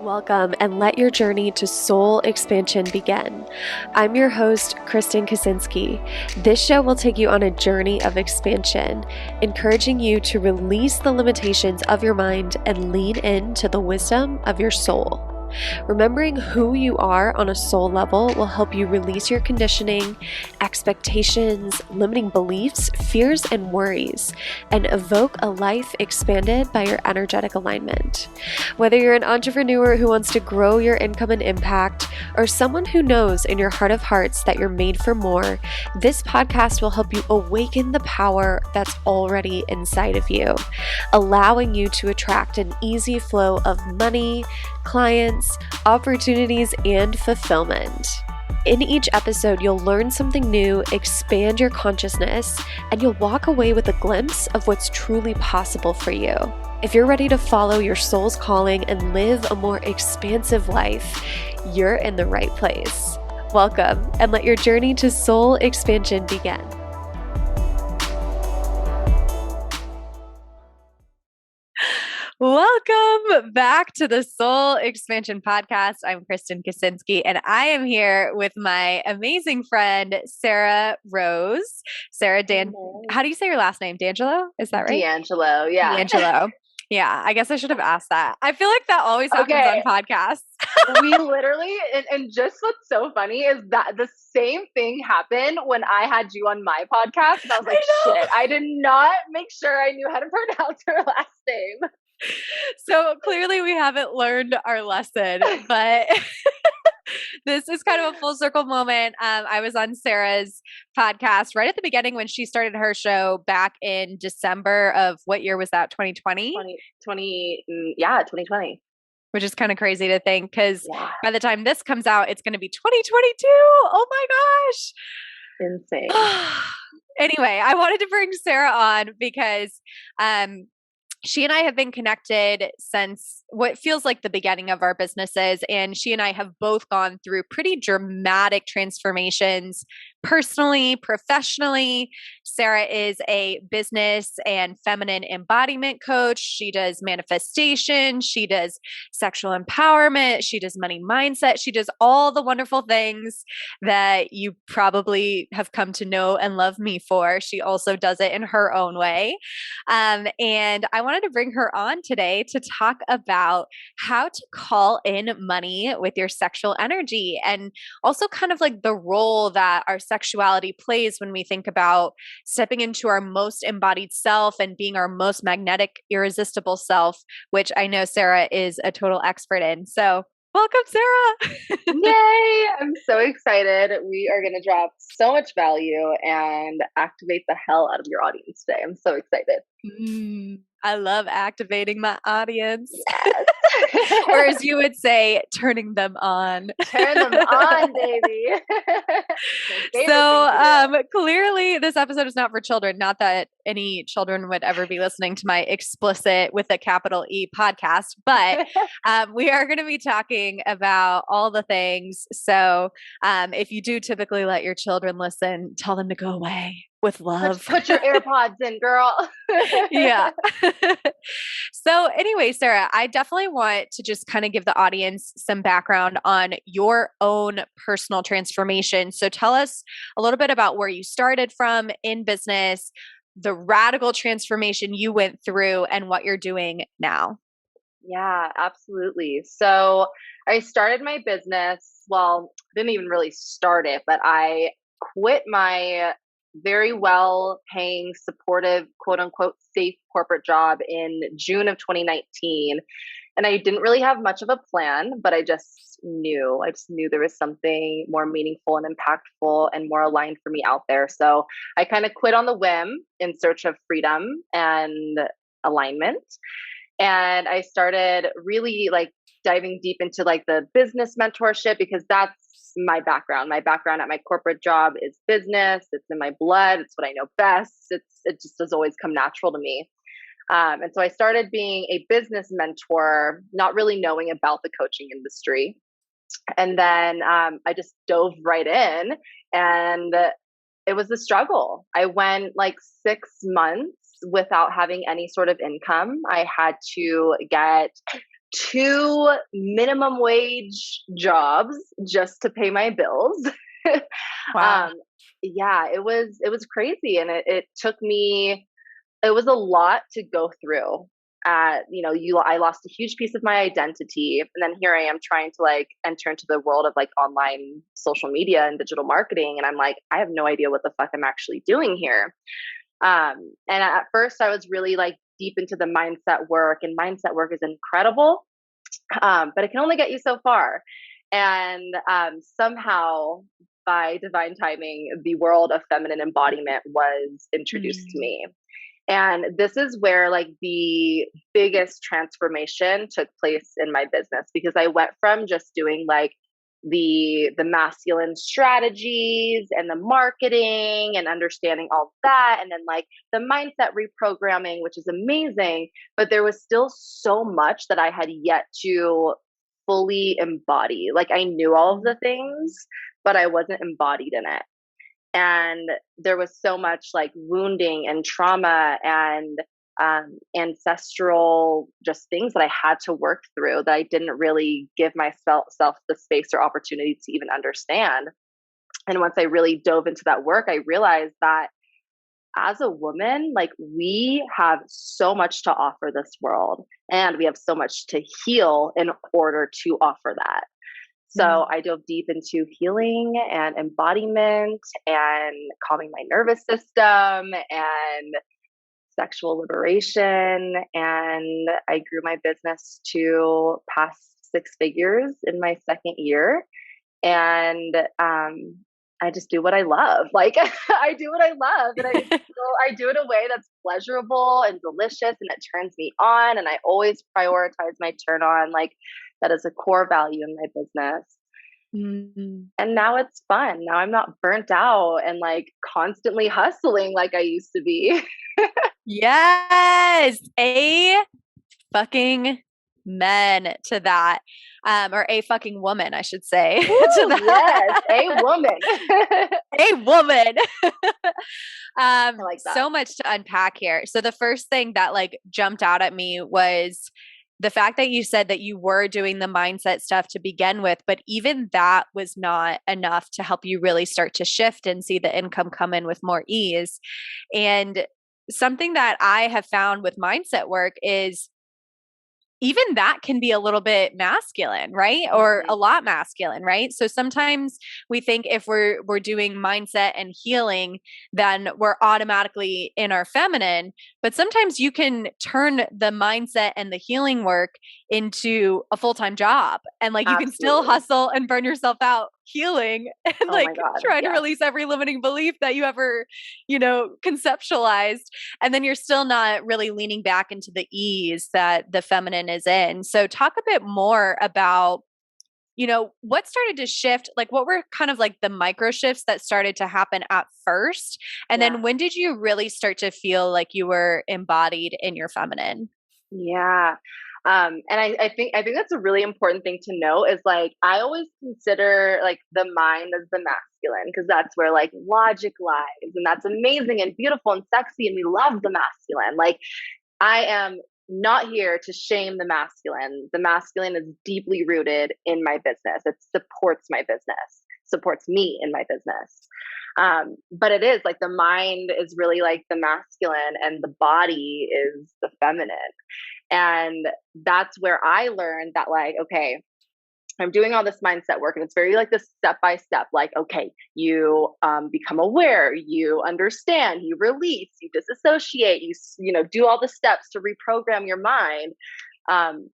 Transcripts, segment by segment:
Welcome and let your journey to soul expansion begin. I'm your host, Kristen Kaczynski. This show will take you on a journey of expansion, encouraging you to release the limitations of your mind and lean into the wisdom of your soul. Remembering who you are on a soul level will help you release your conditioning, expectations, limiting beliefs, fears, and worries, and evoke a life expanded by your energetic alignment. Whether you're an entrepreneur who wants to grow your income and impact, or someone who knows in your heart of hearts that you're made for more, this podcast will help you awaken the power that's already inside of you, allowing you to attract an easy flow of money, clients, opportunities, and fulfillment. In each episode, you'll learn something new, expand your consciousness, and you'll walk away with a glimpse of what's truly possible for you. If you're ready to follow your soul's calling and live a more expansive life, you're in the right place. Welcome, and let your journey to soul expansion begin. Welcome back to the Soul Expansion Podcast. I'm Kristen Kaczynski, and I am here with my amazing friend, Sarah Rose. How do you say your last name? D'Angelo? Is that right? D'Angelo, yeah. D'Angelo. Yeah, I guess I should have asked that. I feel like that always happens on podcasts. We literally, and just what's so funny is that the same thing happened when I had you on my podcast. And I was like, shit, I did not make sure I knew how to pronounce her last name. So clearly we haven't learned our lesson, but this is kind of a full circle moment. I was on Sarah's podcast right at the beginning when she started her show back in December of what year was that? 2020? 2020. Which is kind of crazy to think because by the time this comes out, it's going to be 2022. Oh my gosh. Insane. Anyway, I wanted to bring Sarah on because she and I have been connected since what feels like the beginning of our businesses. And she and I have both gone through pretty dramatic transformations personally, professionally. Sarah is a business and feminine embodiment coach. She does manifestation. She does sexual empowerment. She does money mindset. She does all the wonderful things that you probably have come to know and love me for. She also does it in her own way. And I wanted to bring her on today to talk about how to call in money with your sexual energy and also kind of like the role that our sexuality plays when we think about stepping into our most embodied self and being our most magnetic, irresistible self, which I know Sarah is a total expert in. So welcome, Sarah. Yay. I'm so excited. We are going to drop so much value and activate the hell out of your audience today. I'm so excited. I love activating my audience. Yes. Or as you would say, turning them on. Turn them on, baby. So clearly this episode is not for children. Not that any children would ever be listening to my explicit with a capital E podcast, but we are going to be talking about all the things. So if you do typically let your children listen, tell them to go away. With love. Put your AirPods in, girl. Yeah. So anyway, Sarah, I definitely want to just kind of give the audience some background on your own personal transformation. So tell us a little bit about where you started from in business, the radical transformation you went through, and what you're doing now. Yeah, absolutely. So I started my business. Well, didn't even really start it, but I quit my very well paying, supportive, quote unquote, safe corporate job in June of 2019. And I didn't really have much of a plan, but I just knew there was something more meaningful and impactful and more aligned for me out there. So I kind of quit on the whim in search of freedom and alignment. And I started really like diving deep into like the business mentorship because that's my background. My background at my corporate job is business. It's in my blood. It's what I know best. It just has always come natural to me. And so I started being a business mentor, not really knowing about the coaching industry. And then I just dove right in, and it was a struggle. I went like 6 months without having any sort of income. I had to get 2 minimum wage jobs just to pay my bills. Wow. um, yeah, it was crazy, and it took me. It was a lot to go through. I lost a huge piece of my identity, and then here I am trying to like enter into the world of like online social media and digital marketing, and I'm like, I have no idea what the fuck I'm actually doing here. And at first, I was really like deep into the mindset work, and mindset work is incredible, but it can only get you so far. And somehow, by divine timing, the world of feminine embodiment was introduced to Mm. me. And this is where like the biggest transformation took place in my business, because I went from just doing like the masculine strategies and the marketing and understanding all that, and then like the mindset reprogramming, which is amazing, but there was still so much that I had yet to fully embody. Like I knew all of the things, but I wasn't embodied in it. And there was so much like wounding and trauma and ancestral just things that I had to work through that I didn't really give myself the space or opportunity to even understand. And once I really dove into that work, I realized that as a woman, like we have so much to offer this world, and we have so much to heal in order to offer that. So Mm. I dove deep into healing and embodiment and calming my nervous system and sexual liberation. And I grew my business to past 6 figures in my second year. And I just do what I love. Like I do what I love, and I do it in a way that's pleasurable and delicious, and it turns me on. And I always prioritize my turn on. Like that is a core value in my business. Mm. And now it's fun. Now I'm not burnt out and like constantly hustling like I used to be. Yes. A fucking men to that. Or a fucking woman, I should say, to Woo, yes, that. a woman. A woman. I like that. So much to unpack here. So the first thing that like jumped out at me was the fact that you said that you were doing the mindset stuff to begin with, but even that was not enough to help you really start to shift and see the income come in with more ease. And something that I have found with mindset work is even that can be a little bit masculine, right? Or a Mhm. lot masculine, right? So sometimes we think if we're doing mindset and healing, then we're automatically in our feminine, but sometimes you can turn the mindset and the healing work into a full-time job, and like you can still Absolutely. hustle and burn yourself out healing and Oh my like God. trying to Yes. release every limiting belief that you ever, conceptualized, and then you're still not really leaning back into the ease that the feminine is in. So talk a bit more about, what started to shift, like what were kind of like the micro shifts that started to happen at first? And Yeah. then when did you really start to feel like you were embodied in your feminine? Yeah. And I think that's a really important thing to know is like I always consider like the mind as the masculine, because that's where like logic lies, and that's amazing and beautiful and sexy, and we love the masculine. Like I am not here to shame the masculine. The masculine is deeply rooted in my business. It supports my business, supports me in my business. But it is like the mind is really like the masculine, and the body is the feminine. And that's where I learned that, like, okay, I'm doing all this mindset work, and it's very like this step by step. Like, okay, you become aware, you understand, you release, you disassociate, you do all the steps to reprogram your mind.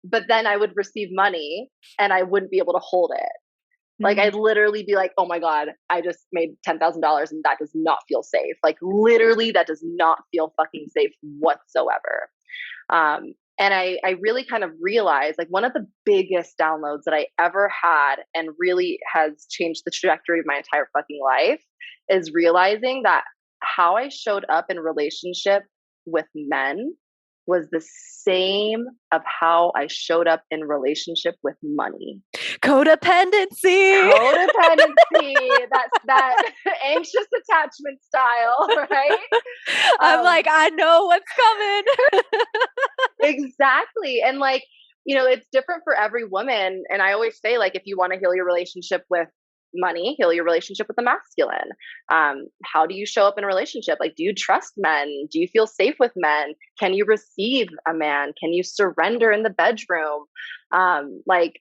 But then I would receive money, and I wouldn't be able to hold it. Like Mm. I'd literally be like, "Oh my god, I just made $10,000, and that does not feel safe." Like literally, that does not feel fucking safe whatsoever. And I really kind of realized like one of the biggest downloads that I ever had, and really has changed the trajectory of my entire fucking life, is realizing that how I showed up in relationship with men was the same of how I showed up in relationship with money. Codependency. Codependency, that's that anxious attachment style, right? I'm Um, like, I know what's coming. exactly. And like it's different for every woman. And I always say, like, if you want to heal your relationship with money, heal your relationship with the masculine. How do you show up in a relationship? Like, do you trust men? Do you feel safe with men? Can you receive a man? Can you surrender in the bedroom? Like,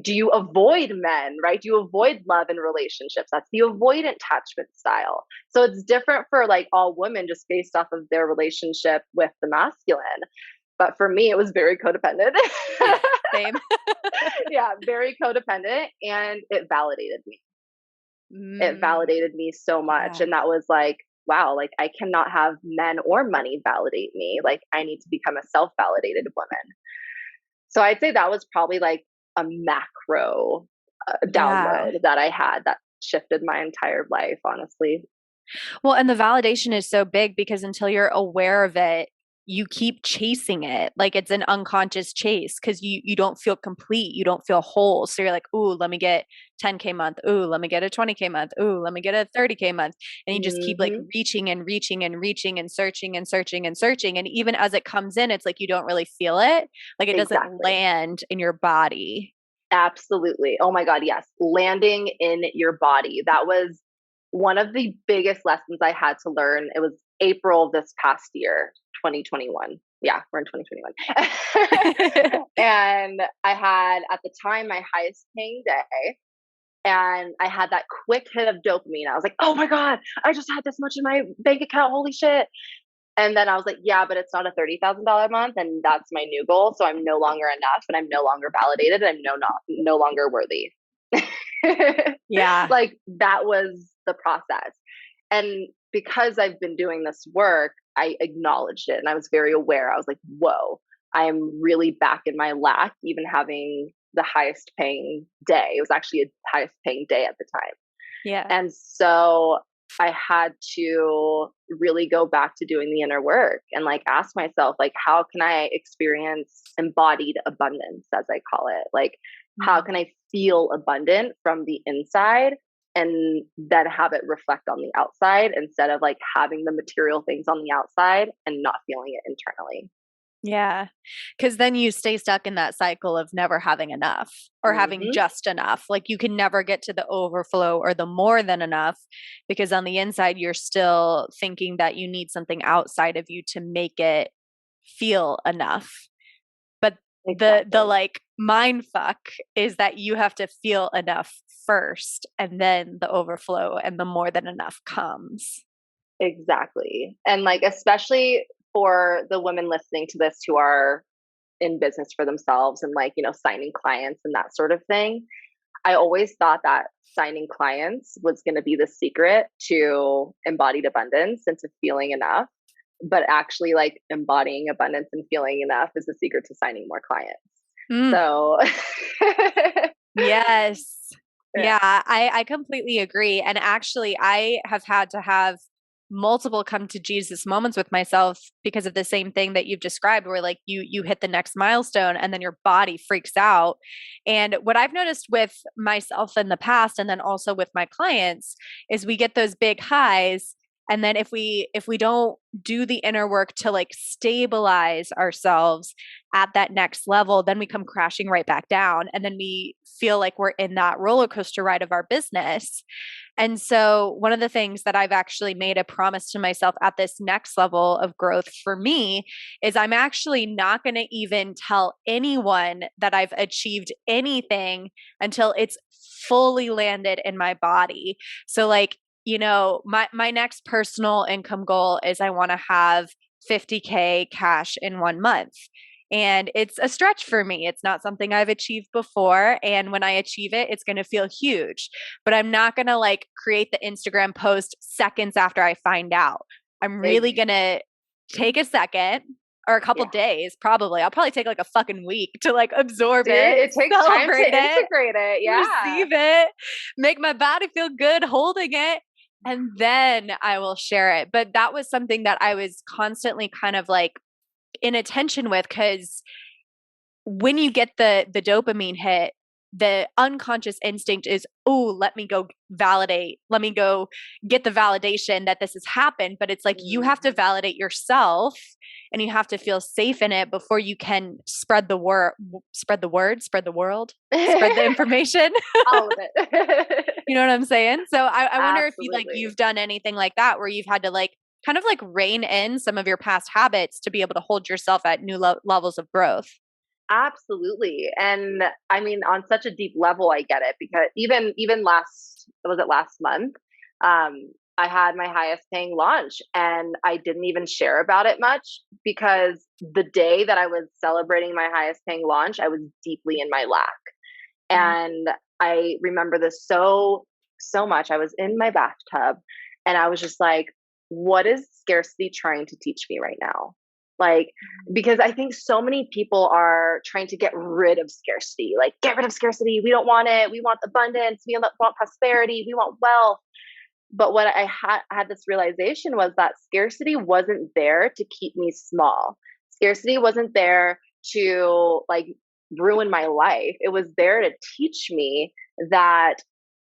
do you avoid men, right? Do you avoid love in relationships? That's the avoidant attachment style. So it's different for like all women just based off of their relationship with the masculine. But for me, it was very codependent. Same. Yeah, very codependent. And it validated me. It validated me so much. Yeah. And that was like, wow, like I cannot have men or money validate me. Like I need to become a self-validated woman. So I'd say that was probably like a macro download that I had that shifted my entire life, honestly. Well, and the validation is so big because until you're aware of it, you keep chasing it. Like it's an unconscious chase because you don't feel complete. You don't feel whole. So you're like, ooh, let me get 10K month. Ooh, let me get a 20K month. Ooh, let me get a 30K month. And you just keep like reaching and reaching and reaching and searching and searching and searching. And even as it comes in, it's like you don't really feel it. Like it doesn't land in your body. Absolutely. Oh my God. Yes. Landing in your body. That was one of the biggest lessons I had to learn. It was April this past year, 2021. Yeah, we're in 2021. And I had at the time my highest paying day. And I had that quick hit of dopamine. I was like, oh my God, I just had this much in my bank account. Holy shit. And then I was like, yeah, but it's not a $30,000 a month. And that's my new goal. So I'm no longer enough and I'm no longer validated. And I'm no longer worthy. Yeah. Like that was the process. And because I've been doing this work, I acknowledged it and I was very aware. I was like, whoa, I am really back in my lack, even having the highest paying day. It was actually a highest paying day at the time. Yeah. And so I had to really go back to doing the inner work and like ask myself, like, how can I experience embodied abundance, as I call it? Like, how can I feel abundant from the inside and then have it reflect on the outside instead of like having the material things on the outside and not feeling it internally? Yeah. Because then you stay stuck in that cycle of never having enough or having just enough. Like you can never get to the overflow or the more than enough because on the inside, you're still thinking that you need something outside of you to make it feel enough. But the like mind fuck is that you have to feel enough first and then the overflow and the more than enough comes. Exactly. And like, especially for the women listening to this who are in business for themselves and like, signing clients and that sort of thing. I always thought that signing clients was going to be the secret to embodied abundance and to feeling enough. But actually like embodying abundance and feeling enough is the secret to signing more clients. So yes. Yeah, I completely agree. And actually I have had to have multiple come to Jesus moments with myself because of the same thing that you've described where like you hit the next milestone and then your body freaks out. And what I've noticed with myself in the past and then also with my clients is we get those big highs and then if we don't do the inner work to like stabilize ourselves at that next level, then we come crashing right back down and then we feel like we're in that roller coaster ride of our business. And so one of the things that I've actually made a promise to myself at this next level of growth for me is I'm actually not going to even tell anyone that I've achieved anything until it's fully landed in my body. So like, my next personal income goal is I want to have 50K cash in 1 month. And it's a stretch for me. It's not something I've achieved before. And when I achieve it, it's going to feel huge. But I'm not going to like create the Instagram post seconds after I find out. I'm really going to take a second or a couple days, probably. I'll probably take like a fucking week to like absorb it. It takes time to integrate it. Yeah. Receive it, make my body feel good holding it. And then I will share it. But that was something that I was constantly kind of like in attention with because when you get the dopamine hit, the unconscious instinct is, oh, let me go validate, let me go get the validation that this has happened. But it's like, you have to validate yourself and you have to feel safe in it before you can spread the word, spread the word, spread the world, spread the information. All of it. You know what I'm saying? So I wonder if you Absolutely. you've done anything like that where you've had to kind of rein in some of your past habits to be able to hold yourself at new levels of growth. Absolutely. And I mean, on such a deep level, I get it, because even last month, um, I had my highest paying launch and I didn't even share about it much, because the day that I was celebrating my highest paying launch, I was deeply in my lack. And I remember this so much. I was in my bathtub and I was just like, what is scarcity trying to teach me right now? Like, because I think so many people are trying to get rid of scarcity, like, get rid of scarcity. We don't want it. We want abundance. We want prosperity. We want wealth. But what I had this realization was that scarcity wasn't there to keep me small. Scarcity wasn't there to ruin my life. It was there to teach me that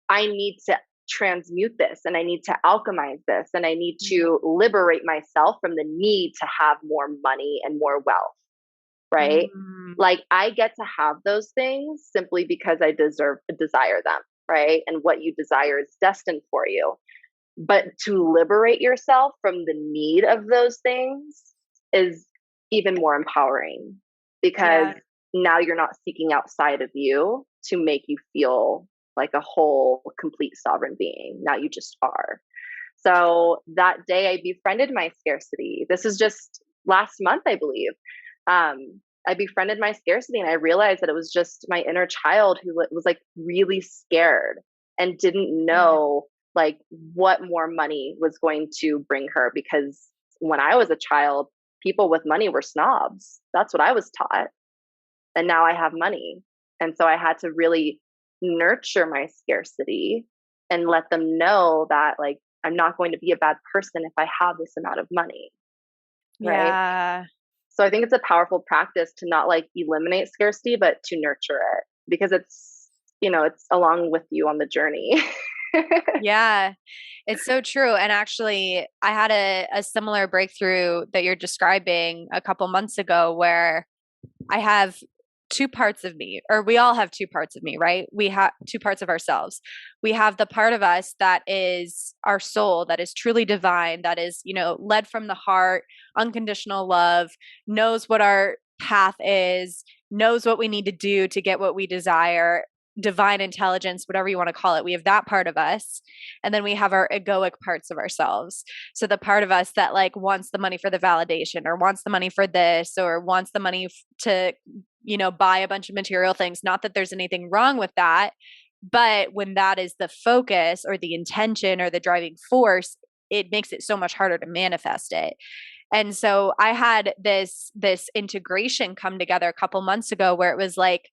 I need to transmute this and I need to alchemize this and I need to liberate myself from the need to have more money and more wealth, right? Like, I get to have those things simply because I desire them, right? And what you desire is destined for you. But to liberate yourself from the need of those things is even more empowering, because now you're not seeking outside of you to make you feel like a whole, complete sovereign being. Now you just are. So that day I befriended my scarcity. This is just last month, I believe. I befriended my scarcity and I realized that it was just my inner child who was really scared and didn't know what more money was going to bring her. Because when I was a child, people with money were snobs. That's what I was taught. And now I have money. And so I had to really nurture my scarcity and let them know that I'm not going to be a bad person if I have this amount of money. Right. Yeah. So I think it's a powerful practice to not eliminate scarcity, but to nurture it, because it's along with you on the journey. Yeah, it's so true. And actually, I had a similar breakthrough that you're describing a couple months ago, where I have two parts of me, or we all have two parts of me, right? We have two parts of ourselves. We have the part of us that is our soul, that is truly divine, that is, led from the heart, unconditional love, knows what our path is, knows what we need to do to get what we desire, divine intelligence, whatever you want to call it. We have that part of us. And then we have our egoic parts of ourselves. So the part of us that wants the money for the validation, or wants the money for this, or wants the money to, buy a bunch of material things. Not that there's anything wrong with that, but when that is the focus or the intention or the driving force, it makes it so much harder to manifest it. And so I had this integration come together a couple months ago, where it was like,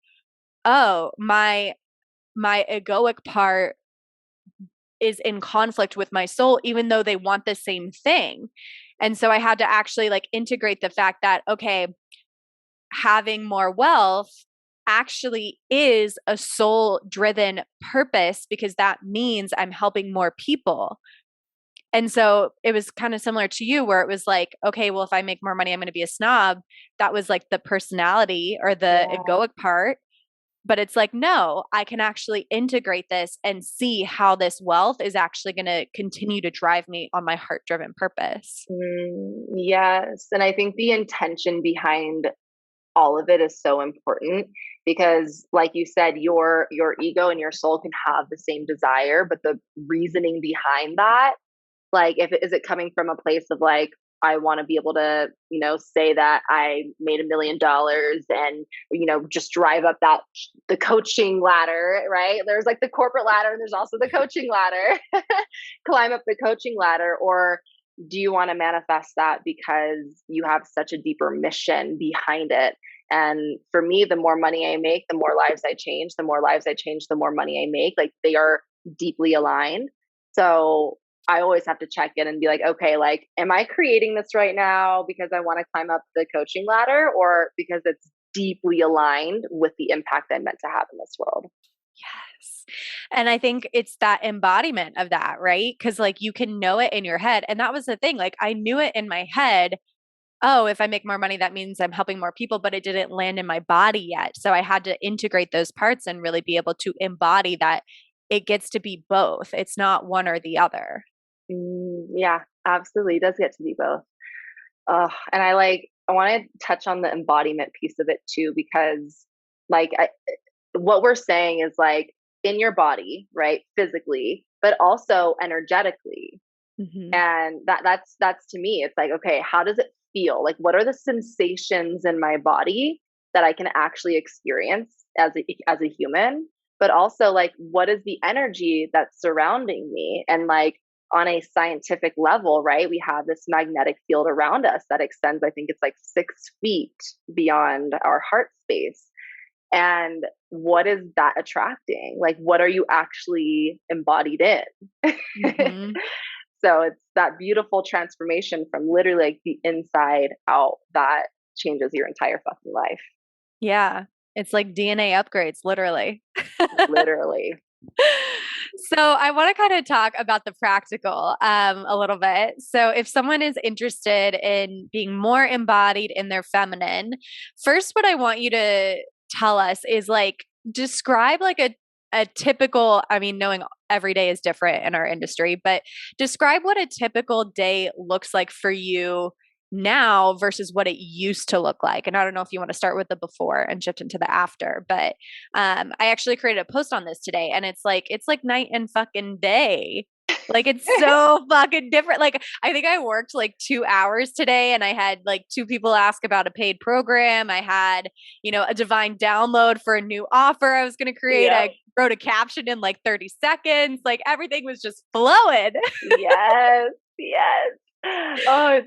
oh, my egoic part is in conflict with my soul, even though they want the same thing. And so I had to actually integrate the fact that, okay, having more wealth actually is a soul driven purpose, because that means I'm helping more people. And so it was kind of similar to you, where it was like, okay, well, if I make more money, I'm going to be a snob. That was the personality or the egoic part. But it's no, I can actually integrate this and see how this wealth is actually going to continue to drive me on my heart-driven purpose. Yes. And I think the intention behind all of it is so important, because like you said, your ego and your soul can have the same desire, but the reasoning behind that, is it coming from a place of I want to be able to, say that I made $1 million and, just drive up the coaching ladder, right? There's the corporate ladder and there's also the coaching ladder, climb up the coaching ladder. Or do you want to manifest that because you have such a deeper mission behind it? And for me, the more money I make, the more lives I change, the more lives I change, the more money I make. They are deeply aligned. So I always have to check in and be okay, am I creating this right now because I want to climb up the coaching ladder, or because it's deeply aligned with the impact I'm meant to have in this world. Yes. And I think it's that embodiment of that, right? Because like you can know it in your head. And that was the thing. Like I knew it in my head. Oh, if I make more money, that means I'm helping more people, but it didn't land in my body yet. So I had to integrate those parts and really be able to embody that it gets to be both. It's not one or the other. Yeah, absolutely. It does get to be both. And I want to touch on the embodiment piece of it too, because like what we're saying is like in your body, right? Physically, but also energetically. Mm-hmm. And that's to me, it's like, okay, how does it feel? Like, what are the sensations in my body that I can actually experience as a human? But also like, what is the energy that's surrounding me? And like on a scientific level, right? We have this magnetic field around us that extends, I think it's like 6 feet beyond our heart space. And what is that attracting? Like, what are you actually embodied in? Mm-hmm. So it's that beautiful transformation from literally like the inside out that changes your entire fucking life. Yeah. It's like DNA upgrades, literally. Literally. So I want to kind of talk about the practical a little bit. So if someone is interested in being more embodied in their feminine, first what I want you to tell us is like describe like a typical, I mean, knowing every day is different in our industry, but describe what a typical day looks like for you now versus what it used to look like. And I don't know if you want to start with the before and shift into the after, but I actually created a post on this today and it's like night and fucking day. Like it's so fucking different. Like I think I worked like 2 hours today and I had like 2 people ask about a paid program. I had, a divine download for a new offer I was going to create. Yep. I wrote a caption in like 30 seconds. Like everything was just flowing. Yes. Oh,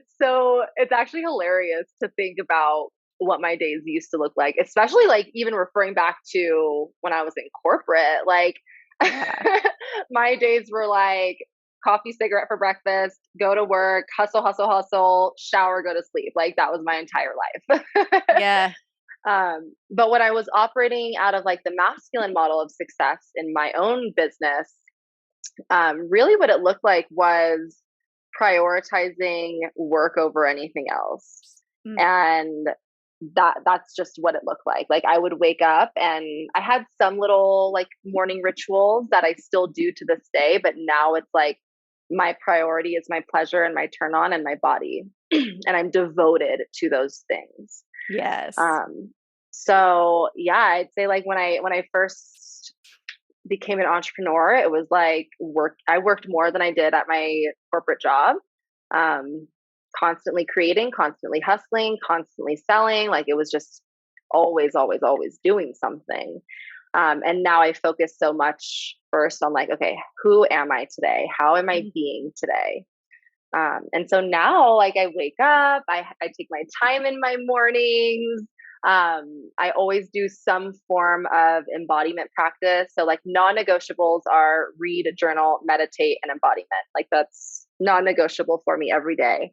it's actually hilarious to think about what my days used to look like, especially like even referring back to when I was in corporate, like my days were like coffee, cigarette for breakfast, go to work, hustle, shower, go to sleep. Like that was my entire life. Yeah. But when I was operating out of like the masculine model of success in my own business, really what it looked like was prioritizing work over anything else. And that's just what it looked like. Like I would wake up and I had some little like morning rituals that I still do to this day, but now it's like my priority is my pleasure and my turn on and my body. And I'm devoted to those things. Yes. So yeah, I'd say like when I first became an entrepreneur, it was like I worked more than I did at my corporate job. Constantly creating, constantly hustling, constantly selling. Like it was just always doing something. And now I focus so much first on like, okay, who am I today? How am I being today? And so now like I wake up, I take my time in my mornings. I always do some form of embodiment practice. So like non-negotiables are read, journal, meditate, and embodiment. Like that's non-negotiable for me every day.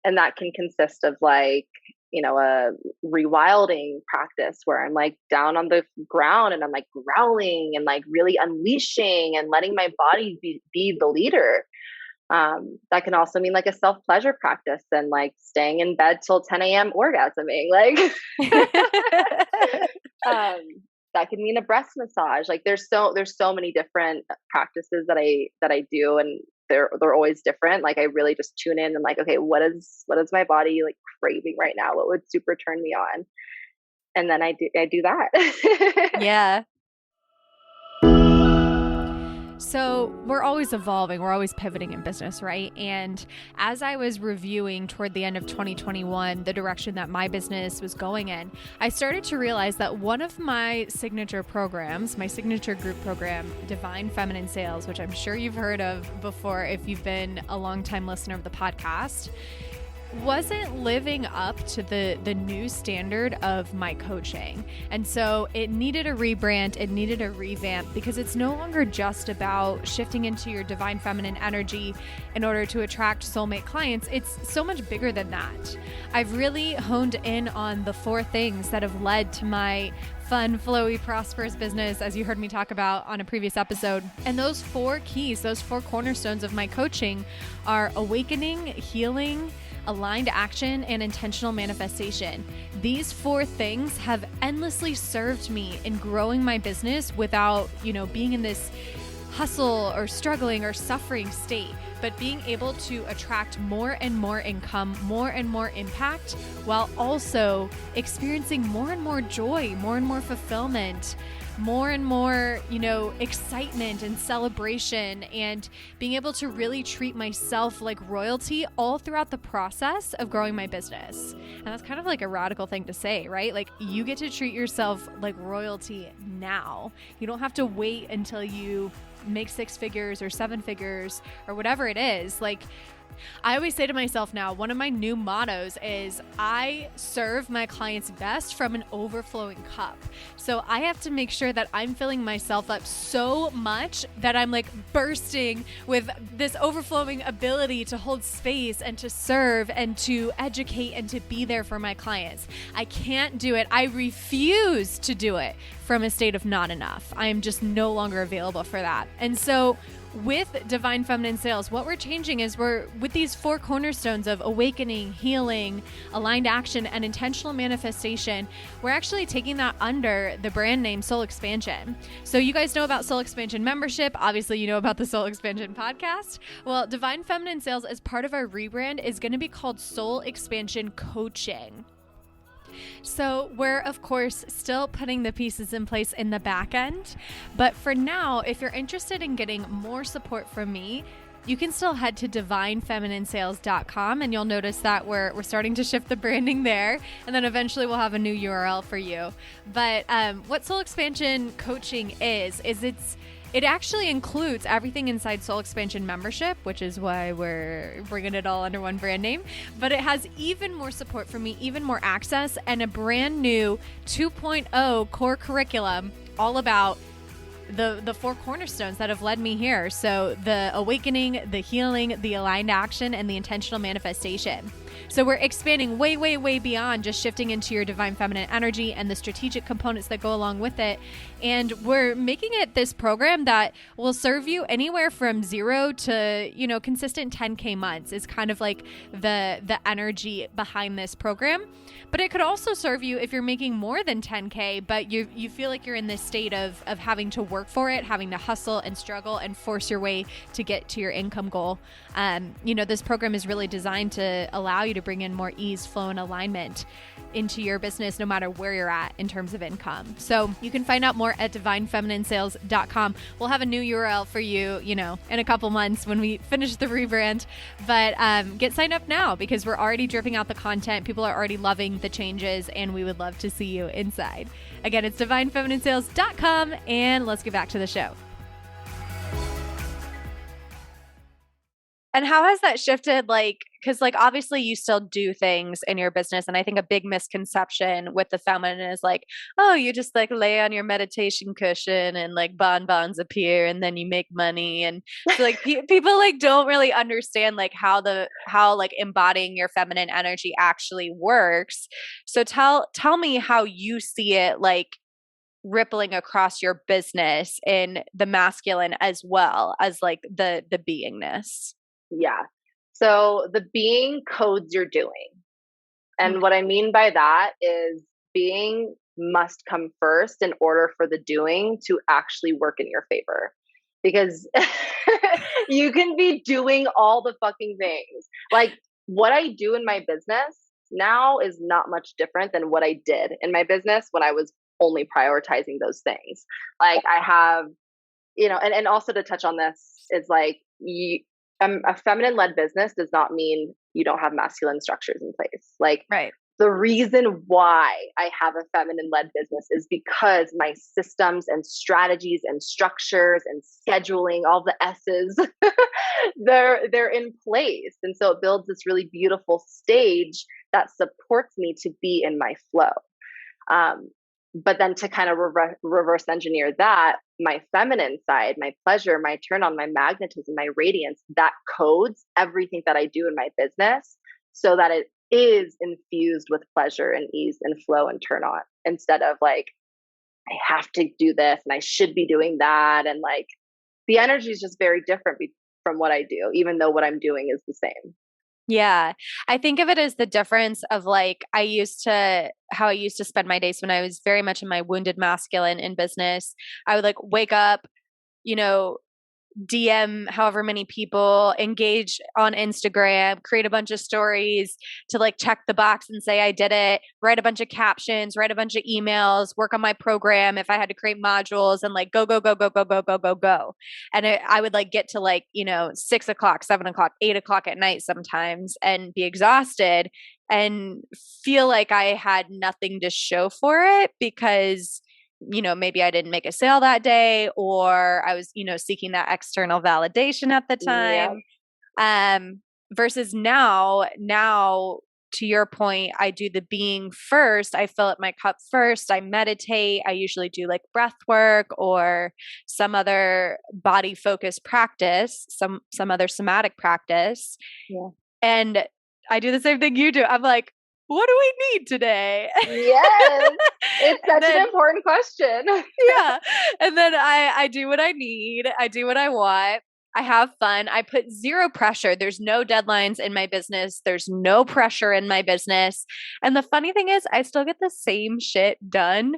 And that can consist of like, a rewilding practice where I'm like down on the ground and I'm like growling and like really unleashing and letting my body be the leader. That can also mean like a self-pleasure practice and like staying in bed till 10 a.m. orgasming. Like that could mean a breast massage. Like there's so many different practices that I do, and they're always different. Like I really just tune in and like, okay, what is my body like craving right now? What would super turn me on? And then I do that. Yeah. So we're always evolving. We're always pivoting in business, right? And as I was reviewing toward the end of 2021, the direction that my business was going in, I started to realize that one of my signature programs, my signature group program, Divine Feminine Sales, which I'm sure you've heard of before if you've been a longtime listener of the podcast, wasn't living up to the new standard of my coaching. And so it needed a rebrand, it needed a revamp, because it's no longer just about shifting into your divine feminine energy in order to attract soulmate clients. It's so much bigger than that. I've really honed in on the 4 things that have led to my fun, flowy, prosperous business, as you heard me talk about on a previous episode. And those 4 keys, those 4 cornerstones of my coaching are awakening, healing, aligned action, and intentional manifestation. These 4 things have endlessly served me in growing my business without, being in this hustle or struggling or suffering state, but being able to attract more and more income, more and more impact, while also experiencing more and more joy, more and more fulfillment, more and more, excitement and celebration, and being able to really treat myself like royalty all throughout the process of growing my business. And that's kind of like a radical thing to say, right? Like, you get to treat yourself like royalty now. You don't have to wait until you make 6 figures or 7 figures or whatever it is. Like, I always say to myself now, one of my new mottos is I serve my clients best from an overflowing cup. So I have to make sure that I'm filling myself up so much that I'm like bursting with this overflowing ability to hold space and to serve and to educate and to be there for my clients. I can't do it. I refuse to do it from a state of not enough. I am just no longer available for that. And so with Divine Feminine Sales, what we're changing is we're with these 4 cornerstones of awakening, healing, aligned action, and intentional manifestation. We're actually taking that under the brand name Soul Expansion. So you guys know about Soul Expansion membership. Obviously, you know about the Soul Expansion podcast. Well, Divine Feminine Sales, as part of our rebrand, is going to be called Soul Expansion Coaching. So we're, of course, still putting the pieces in place in the back end. But for now, if you're interested in getting more support from me, you can still head to divinefeminisales.com, and you'll notice that we're starting to shift the branding there, and then eventually we'll have a new URL for you. But what Soul Expansion Coaching is it actually includes everything inside Soul Expansion membership, which is why we're bringing it all under one brand name. But it has even more support from me, even more access, and a brand new 2.0 core curriculum all about the 4 cornerstones that have led me here. So the awakening, the healing, the aligned action, and the intentional manifestation. So we're expanding way, way, way beyond just shifting into your divine feminine energy and the strategic components that go along with it. And we're making it this program that will serve you anywhere from 0 to, consistent 10K months is kind of like the energy behind this program. But it could also serve you if you're making more than 10K, but you feel like you're in this state of having to work for it, having to hustle and struggle and force your way to get to your income goal. This program is really designed to allow you to bring in more ease, flow, and alignment into your business, no matter where you're at in terms of income. So you can find out more at divinefeminisales.com. We'll have a new URL for you, in a couple months when we finish the rebrand. But get signed up now, because we're already dripping out the content. People are already loving the changes, and we would love to see you inside. Again, it's divinefeminisales.com, and let's get back to the show. And how has that shifted? Because obviously you still do things in your business. And I think a big misconception with the feminine is oh, you just lay on your meditation cushion and bonbons appear and then you make money. And so people don't really understand how embodying your feminine energy actually works. So tell me how you see it rippling across your business in the masculine as well as the beingness. Yeah. So the being codes you're doing. And what I mean by that is being must come first in order for the doing to actually work in your favor. Because you can be doing all the fucking things. What I do in my business now is not much different than what I did in my business when I was only prioritizing those things. I have, and also to touch on this is a feminine led business does not mean you don't have masculine structures in place. Right. the reason why I have a feminine led business is because my systems and strategies and structures and scheduling, all the S's, they're in place. And so it builds this really beautiful stage that supports me to be in my flow. But then to kind of reverse engineer that, my feminine side, my pleasure, my turn on, my magnetism, my radiance, that codes everything that I do in my business so that it is infused with pleasure and ease and flow and turn on, instead of like, I have to do this and I should be doing that. And like the energy is just very different from what I do, even though what I'm doing is the same. Yeah. I think of it as the difference of like, how I used to spend my days when I was very much in my wounded masculine in business. I would like wake up, you know, DM however many people, engage on Instagram, create a bunch of stories to like check the box and say I did it, write a bunch of captions, write a bunch of emails, work on my program if I had to create modules, and like go, go, go, go, go, go, go, go, go. And I would like get to like, 6 o'clock, 7 o'clock, 8 o'clock at night sometimes and be exhausted and feel like I had nothing to show for it because maybe I didn't make a sale that day, or I was, seeking that external validation at the time. Yep. Versus now, to your point, I do the being first. I fill up my cup first. I meditate. I usually do like breath work or some other body focused practice, some other somatic practice. Yeah. And I do the same thing you do. I'm like, what do we need today? Yes. It's such an important question. Yeah. And then I do what I need. I do what I want. I have fun. I put zero pressure. There's no deadlines in my business. There's no pressure in my business. And the funny thing is, I still get the same shit done.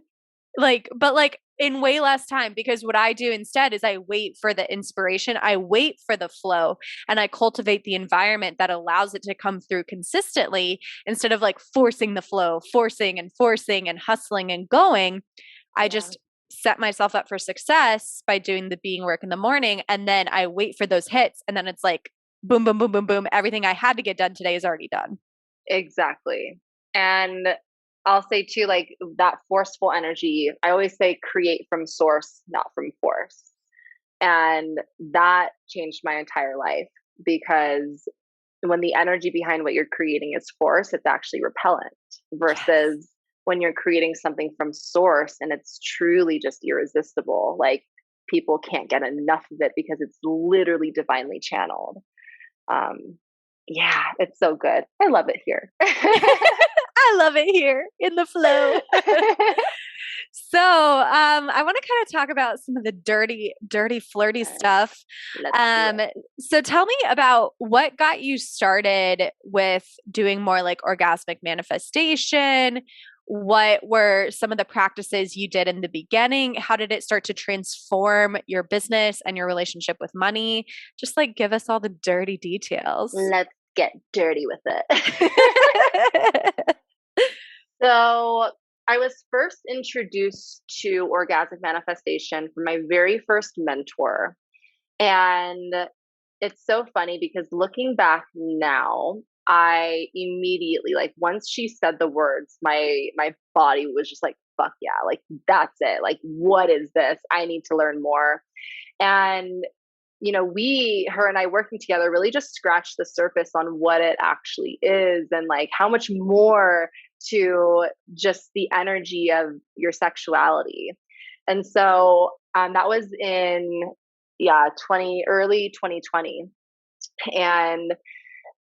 But in way less time, because what I do instead is I wait for the inspiration. I wait for the flow, and I cultivate the environment that allows it to come through consistently instead of like forcing the flow, forcing and hustling and going. I just set myself up for success by doing the being work in the morning. And then I wait for those hits. And then it's like, boom, boom, boom, boom, boom. Everything I had to get done today is already done. Exactly. And I'll say too, like that forceful energy, I always say create from source, not from force. And that changed my entire life, because when the energy behind what you're creating is force, it's actually repellent, versus when you're creating something from source and it's truly just irresistible. Like people can't get enough of it because it's literally divinely channeled. Yeah, it's so good. I love it here. I love it here in the flow. So I want to kind of talk about some of the dirty, flirty stuff. So tell me about what got you started with doing more like orgasmic manifestation. What were some of the practices you did in the beginning? How did it start to transform your business and your relationship with money? Just like give us all the dirty details. Let's get dirty with it. So I was first introduced to orgasmic manifestation from my very first mentor. And it's so funny because looking back now, I immediately, like once she said the words, my body was just like, fuck yeah, like that's it. Like, what is this? I need to learn more. And her and I working together really just scratched the surface on what it actually is, and like how much more to just the energy of your sexuality. And so that was in early 2020. And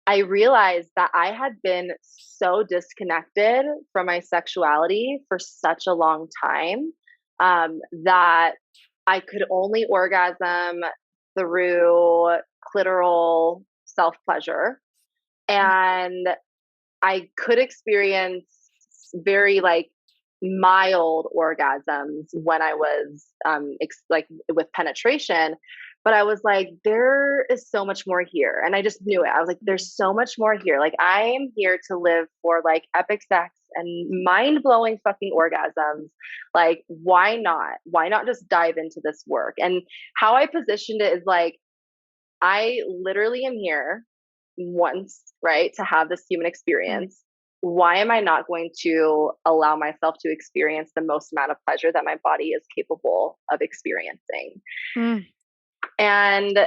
I realized that I had been so disconnected from my sexuality for such a long time, that I could only orgasm through clitoral self-pleasure. And I could experience very like mild orgasms when I was like with penetration, but I was like, there is so much more here. And I just knew it. I was like, there's so much more here. Like I am here to live for like epic sex and mind-blowing fucking orgasms. Like, why not? Why not just dive into this work? And how I positioned it is like, I literally am here once, right, to have this human experience. why am I not going to allow myself to experience the most amount of pleasure that my body is capable of experiencing? Mm. And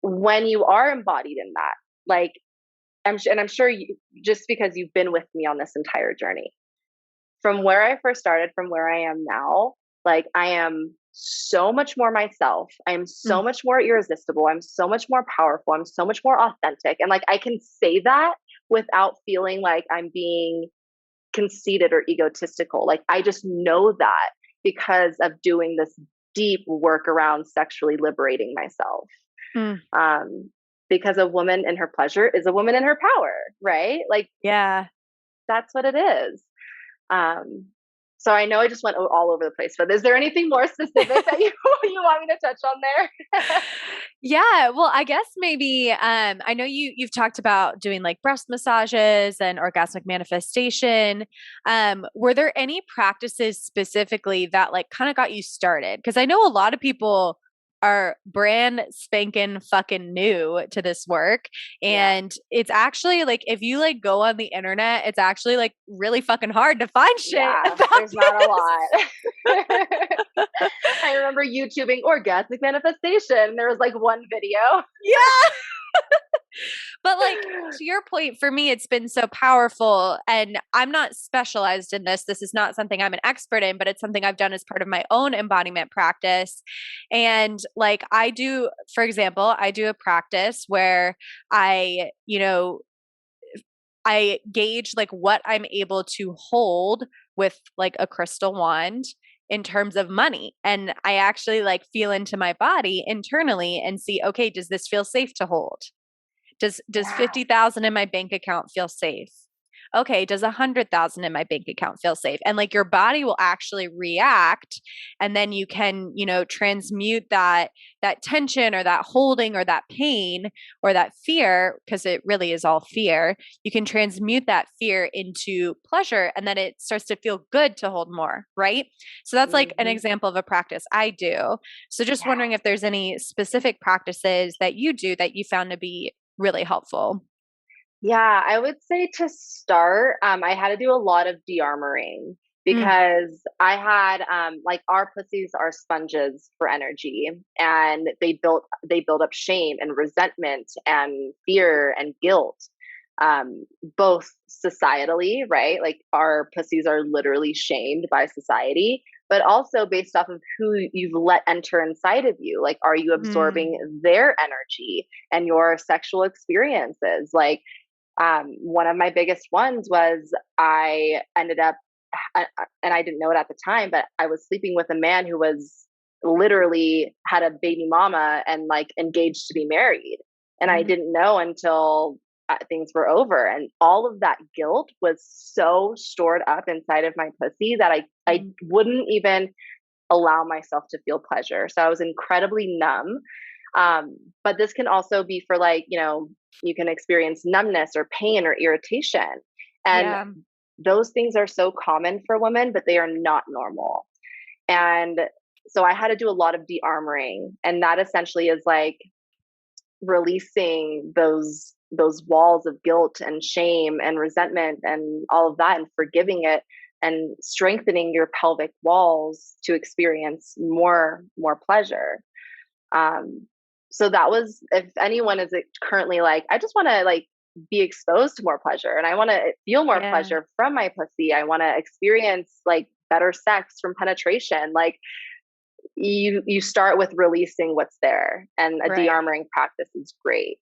when you are embodied in that, like, I'm sure you, just because you've been with me on this entire journey, from where I first started, from where I am now, like I am so much more myself. I'm so Mm. much more irresistible. I'm so much more powerful. I'm so much more authentic. And like I can say that without feeling like I'm being conceited or egotistical. Like I just know that because of doing this deep work around sexually liberating myself. Mm. Because a woman in her pleasure is a woman in her power, right? Like Yeah. that's what it is. Um, so I know I just went all over the place, but is there anything more specific that you you want me to touch on there? Yeah, well, I guess maybe I know you've talked about doing like breast massages and orgasmic manifestation. Were there any practices specifically that like kind of got you started? Because I know a lot of people are brand spanking fucking new to this work, Yeah. and it's actually like if you like go on the internet, it's actually like really fucking hard to find shit Yeah, about there's not a this. lot. I remember YouTubing orgasmic manifestation. There was like one video. Yeah. But like to your point, for me, it's been so powerful. And I'm not specialized in this. This is not something I'm an expert in, but it's something I've done as part of my own embodiment practice. And like I do, for example, I do a practice where I gauge like what I'm able to hold with like a crystal wand in terms of money. And I actually like feel into my body internally and see, okay, does this feel safe to hold? Does Yeah. 50,000 in my bank account feel safe? Okay, does 100,000 in my bank account feel safe? And like your body will actually react, and then you can, transmute that tension or that holding or that pain or that fear, because it really is all fear. You can transmute that fear into pleasure, and then it starts to feel good to hold more, right? So that's like an Mm-hmm. example of a practice I do. So just Yeah. wondering if there's any specific practices that you do that you found to be really helpful. Yeah, I would say to start, I had to do a lot of de-armoring Mm. because I had like our pussies are sponges for energy, and they build up shame and resentment and fear and guilt, both societally, right? Like our pussies are literally shamed by society, but also based off of who you've let enter inside of you. Like, are you Mm. absorbing their energy and your sexual experiences? Like one of my biggest ones was I ended up, and I didn't know it at the time, but I was sleeping with a man who was literally had a baby mama and like engaged to be married. And I Mhm. didn't know until things were over. And all of that guilt was so stored up inside of my pussy that I Mm. wouldn't even allow myself to feel pleasure. So I was incredibly numb. But this can also be for like, you can experience numbness or pain or irritation. And Yeah. those things are so common for women, but they are not normal. And so I had to do a lot of de-armoring. And that essentially is like releasing those walls of guilt and shame and resentment and all of that and forgiving it and strengthening your pelvic walls to experience more pleasure. um so that was, if anyone is currently like, I just want to like be exposed to more pleasure and I want to feel more Yeah. pleasure from my pussy, I want to experience like better sex from penetration, like you start with releasing what's there, and a Right. de-armoring practice is great.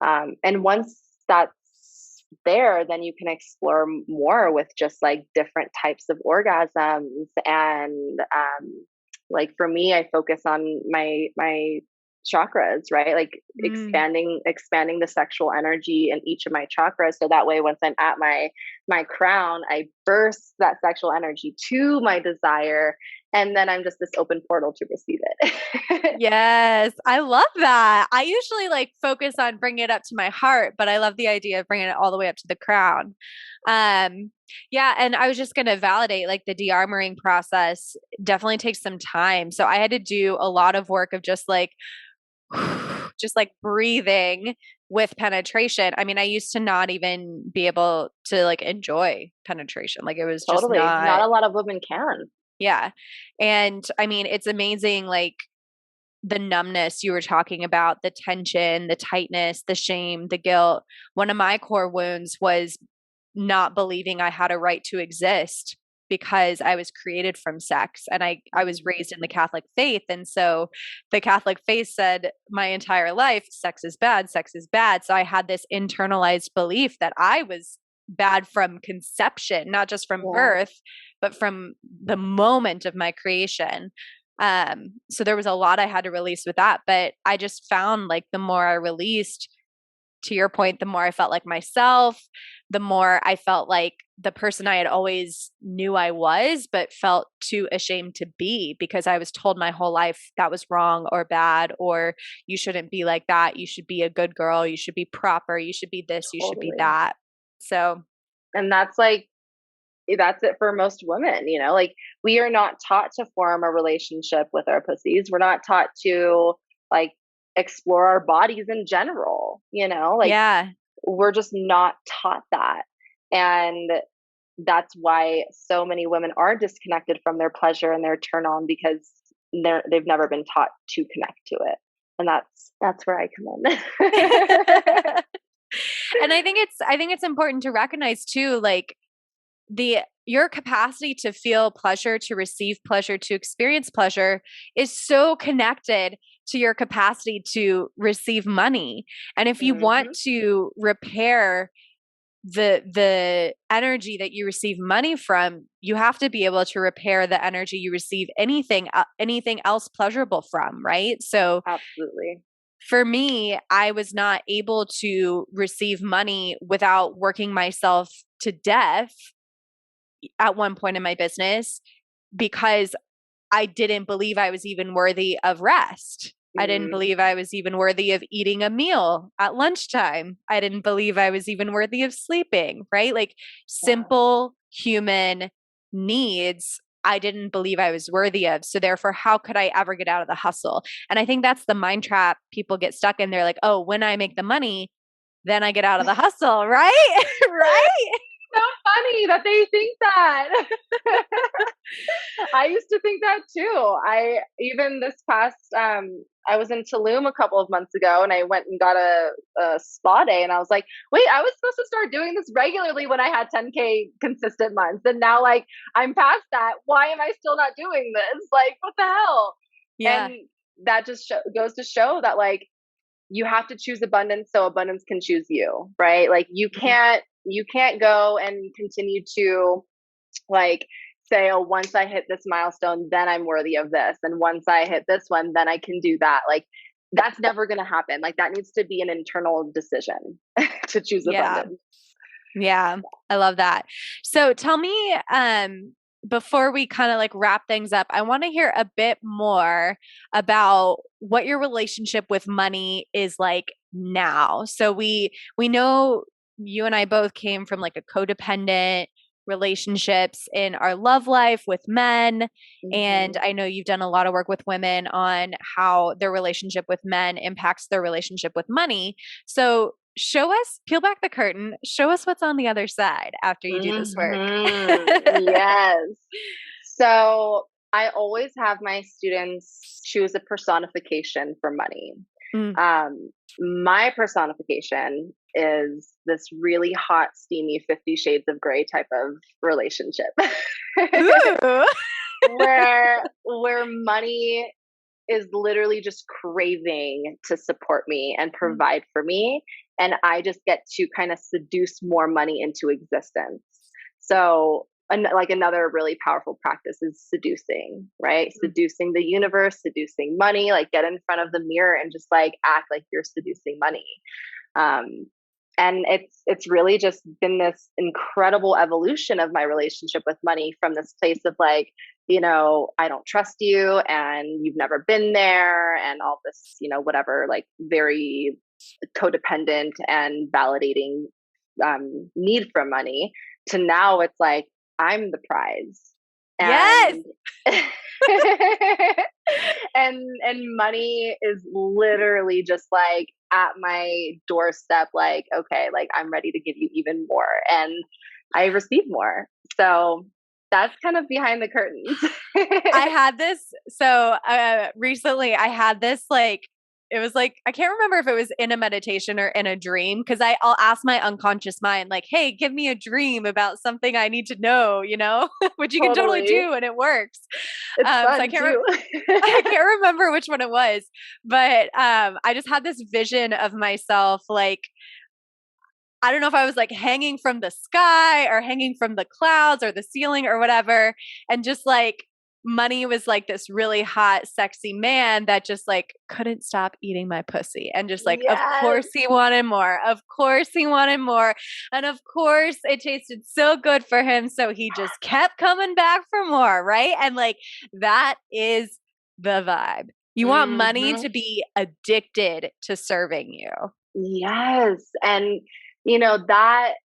And once that's there, then you can explore more with just like different types of orgasms. And like for me, I focus on my chakras, right? Like Mm. expanding the sexual energy in each of my chakras, so that way once I'm at my crown, I burst that sexual energy to my desire, and then I'm just this open portal to receive it. Yes, I love that. I usually like focus on bringing it up to my heart, but I love the idea of bringing it all the way up to the crown. Um, yeah, and I was just going to validate like the de-armoring process definitely takes some time. So I had to do a lot of work of just like just like breathing with penetration. I mean, I used to not even be able to like enjoy penetration. Like it was just Totally. Not not, a lot of women can. yeah. And I mean, it's amazing, like the numbness you were talking about, the tension, the tightness, the shame, the guilt. One of my core wounds was not believing I had a right to exist because I was created from sex, and I was raised in the Catholic faith. And so the Catholic faith said my entire life, sex is bad, sex is bad. So I had this internalized belief that I was bad from conception, not just from birth, but from the moment of my creation. So there was a lot I had to release with that, but I just found like the more I released, to your point, the more I felt like myself, the more I felt like the person I had always knew I was, but felt too ashamed to be, because I was told my whole life that was wrong or bad, or you shouldn't be like that. You should be a good girl. You should be proper. You should be this. You should be that. So, and that's it for most women, you know, like we are not taught to form a relationship with our pussies. We're not taught to like explore our bodies in general, you know, like we're just not taught that. And that's why so many women are disconnected from their pleasure and their turn on, because they've never been taught to connect to it. And that's where I come in. And I think it's important to recognize too, like your capacity to feel pleasure, to receive pleasure, to experience pleasure is so connected to your capacity to receive money. And if you want to repair the energy that you receive money from, you have to be able to repair the energy you receive anything else pleasurable from, right? So absolutely. For me, I was not able to receive money without working myself to death at one point in my business, because I didn't believe I was even worthy of rest. I didn't believe I was even worthy of eating a meal at lunchtime. I didn't believe I was even worthy of sleeping, right? Like simple human needs, I didn't believe I was worthy of. So therefore, how could I ever get out of the hustle? And I think that's the mind trap people get stuck in. They're like, oh, when I make the money, then I get out of the hustle, right? Right? So funny that they think that. I used to think that too. Even this past I was in Tulum a couple of months ago, and I went and got a spa day, and I was like, wait, I was supposed to start doing this regularly when I had 10K consistent months, and now like I'm past that. Why am I still not doing this? Like, what the hell? Yeah. And that just goes to show that like you have to choose abundance so abundance can choose you, right? Like you can't go and continue to like say, oh, once I hit this milestone, then I'm worthy of this, and once I hit this one, then I can do that. Like that's never going to happen. Like that needs to be an internal decision to choose abundance. Yeah, I love that. So tell me, before we kind of like wrap things up, I want to hear a bit more about what your relationship with money is like now. So we know you and I both came from like a codependent relationships in our love life with men. And I know you've done a lot of work with women on how their relationship with men impacts their relationship with money. So peel back the curtain, show us what's on the other side after you do this work. Yes. So I always have my students choose a personification for money. My personification is this really hot, steamy 50 Shades of Grey type of relationship. where money is literally just craving to support me and provide for me. And I just get to kind of seduce more money into existence. So like another really powerful practice is seducing, right? Seducing the universe, seducing money, like get in front of the mirror and just like act like you're seducing money. And it's really just been this incredible evolution of my relationship with money, from this place of like, you know, I don't trust you and you've never been there and all this, you know, whatever, like very codependent and validating need for money, to now it's like, I'm the prize. And, yes. and and money is literally just like at my doorstep, like, okay, like I'm ready to give you even more. And I receive more. So that's kind of behind the curtains. I had this. So recently I had this like, it was like, I can't remember if it was in a meditation or in a dream. Cause I'll ask my unconscious mind, like, hey, give me a dream about something I need to know, you know, which you can totally do and it works. It's fun so too. I can't remember which one it was, but I just had this vision of myself like, I don't know if I was like hanging from the sky or hanging from the clouds or the ceiling or whatever. And just like money was like this really hot, sexy man that just like couldn't stop eating my pussy. And just like, Yes. of course he wanted more. Of course he wanted more. And of course it tasted so good for him. So he just kept coming back for more. Right. And like that is the vibe. You want money to be addicted to serving you. Yes. And you know, that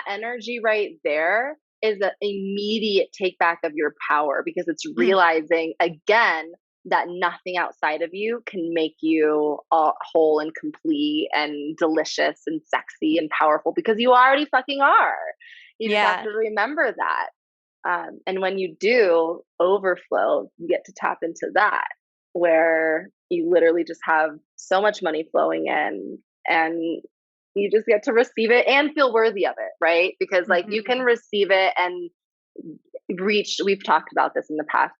energy right there is an immediate take back of your power, because it's realizing again that nothing outside of you can make you whole and complete and delicious and sexy and powerful, because you already fucking are. You just have to remember that. And when you do overflow, you get to tap into that, where you literally just have so much money flowing in, and you just get to receive it and feel worthy of it, right? Because like you can receive it and we've talked about this in the past,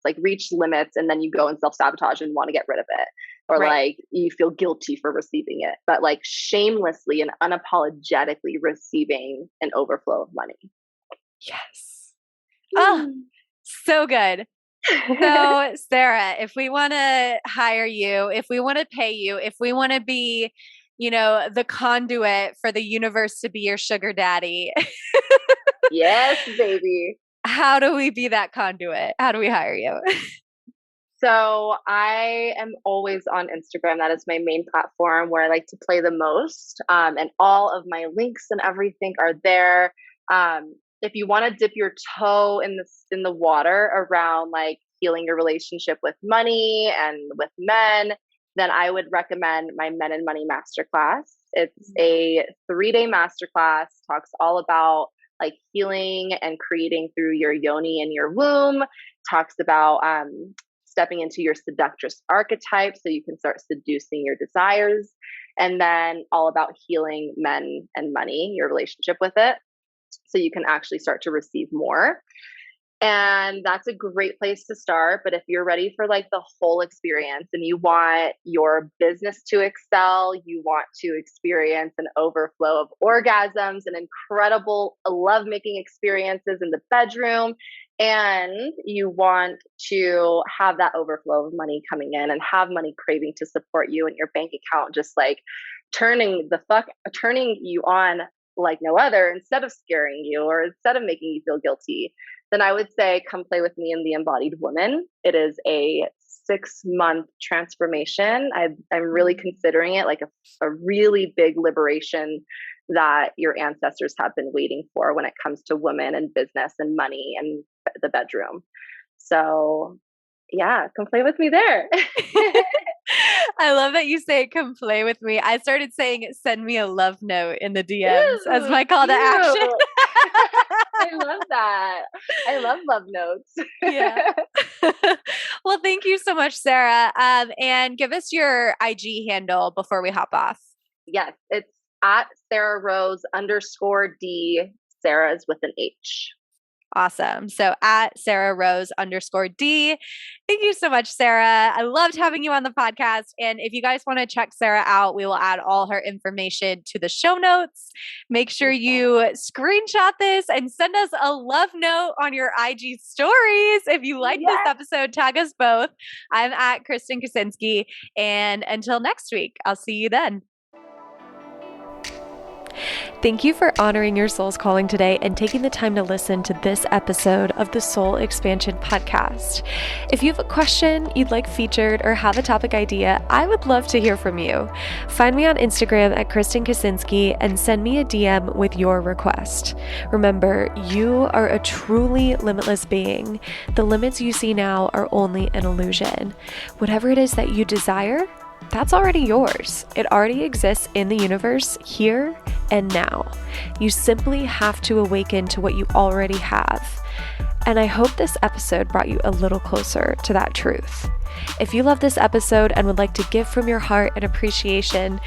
like reach limits and then you go and self-sabotage and want to get rid of it. Or like you feel guilty for receiving it, but like shamelessly and unapologetically receiving an overflow of money. Yes. Oh, so good. So Sarah, if we want to hire you, if we want to pay you, if we want to be, you know, the conduit for the universe to be your sugar daddy. Yes, baby. How do we be that conduit? How do we hire you? So I am always on Instagram. That is my main platform where I like to play the most. And all of my links and everything are there. If you want to dip your toe in the water around like healing your relationship with money and with men, then I would recommend my Men and Money Masterclass. It's a 3-day masterclass, talks all about like healing and creating through your yoni and your womb, talks about stepping into your seductress archetype so you can start seducing your desires, and then all about healing men and money, your relationship with it, so you can actually start to receive more. And that's a great place to start. But if you're ready for like the whole experience and you want your business to excel, you want to experience an overflow of orgasms and incredible lovemaking experiences in the bedroom, and you want to have that overflow of money coming in and have money craving to support you in your bank account, just like turning you on like no other, instead of scaring you or instead of making you feel guilty, then I would say come play with me in the Embodied Woman. It is a 6-month transformation. I'm really considering it like a really big liberation that your ancestors have been waiting for when it comes to women and business and money and the bedroom. So yeah, come play with me there. I love that you say come play with me. I started saying send me a love note in the DMs as my call to action. I love that. I love love notes. Yeah. Well, thank you so much, Sarah. And give us your IG handle before we hop off. Yes, it's at Sarah Rose _D. Sarah is with an H. Awesome. So at Sarah Rose _D. Thank you so much, Sarah. I loved having you on the podcast. And if you guys want to check Sarah out, we will add all her information to the show notes. Make sure you screenshot this and send us a love note on your IG stories. If you like this episode, tag us both. I'm at Kristen Kaczynski. And until next week, I'll see you then. Thank you for honoring your soul's calling today and taking the time to listen to this episode of the Soul Expansion Podcast. If you have a question you'd like featured or have a topic idea, I would love to hear from you. Find me on Instagram at Kristen Kaczynski and send me a DM with your request. Remember, you are a truly limitless being. The limits you see now are only an illusion. Whatever it is that you desire, that's already yours. It already exists in the universe here and now. You simply have to awaken to what you already have. And I hope this episode brought you a little closer to that truth. If you love this episode and would like to give from your heart and appreciation,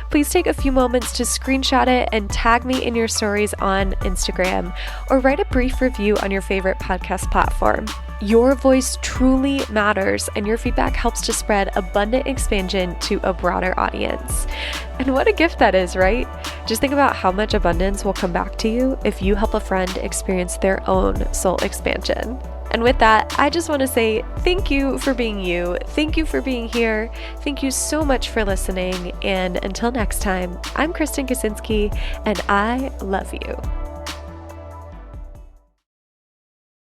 please take a few moments to screenshot it and tag me in your stories on Instagram, or write a brief review on your favorite podcast platform. Your voice truly matters, and your feedback helps to spread abundant expansion to a broader audience. And what a gift that is, right? Just think about how much abundance will come back to you if you help a friend experience their own soul expansion. And with that, I just want to say thank you for being you. Thank you for being here. Thank you so much for listening. And until next time, I'm Kristen Kaczynski, and I love you.